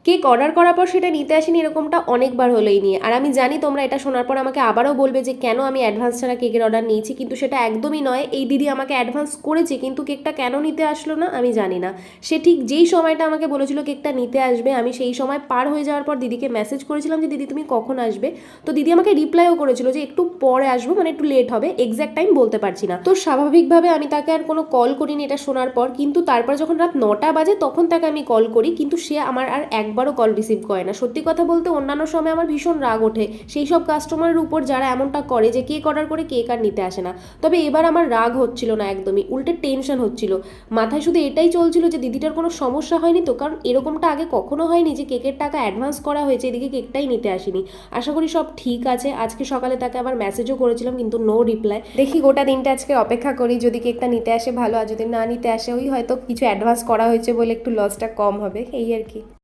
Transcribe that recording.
Cake order করার পর সেটা নিতে আসেনি এরকমটা অনেকবার হলোই নিয়ে। আর আমি জানি তোমরা এটা শোনার পর আমাকে আবারও বলবে যে কেন আমি অ্যাডভান্স ছাড়া কেকের অর্ডার নিয়েছি, কিন্তু সেটা একদমই নয়। এই দিদি আমাকে অ্যাডভান্স করেছে কিন্তু কেকটা কেন নিতে আসলো না আমি জানি না। সে ঠিক যেই সময়টা আমাকে বলেছিল কেকটা নিতে আসবে, আমি সেই সময় পার হয়ে যাওয়ার পর দিদিকে মেসেজ করেছিলাম যে দিদি তুমি কখন আসবে। তো দিদি আমাকে রিপ্লাইও করেছিল যে একটু পরে আসবো, মানে একটু লেট হবে, এক্স্যাক্ট টাইম বলতে পারছি না। তো স্বাভাবিকভাবে আমি তাকে আর কোনো কল করিনি এটা শোনার পর, কিন্তু তারপর যখন রাত 9টা বাজে তখন তাকে আমি কল করি, কিন্তু সে আমার আর একবারও কল রিসিভ করে না। সত্যি কথা বলতে অন্যান্য সময় আমার ভীষণ রাগ ওঠে সেই সব কাস্টমারের উপর যারা এমনটা করে যে কেক অর্ডার করে কেক আর নিতে আসে না। তবে এবার আমার রাগ হচ্ছিল না একদমই, উল্টে টেনশন হচ্ছিল। মাথায় শুধু এটাই চলছিল যে দিদিটার কোনো সমস্যা হয়নি তো, কারণ এরকমটা আগে কখনো হয়নি যে কেকের টাকা অ্যাডভান্স করা হয়েছে এদিকে কেকটাই নিতে আসেনি। আশা করি সব ঠিক আছে। আজকে সকালে তাকে আবার মেসেজও করেছিলাম কিন্তু নো রিপ্লাই। দেখি গোটা দিনটা আজকে অপেক্ষা করি, যদি কেকটা নিতে আসে ভালো, আর যদি না নিতে আসে ওই হয়তো কিছু অ্যাডভান্স করা হয়েছে বলে একটু লসটা কম হবে, এই আর কি।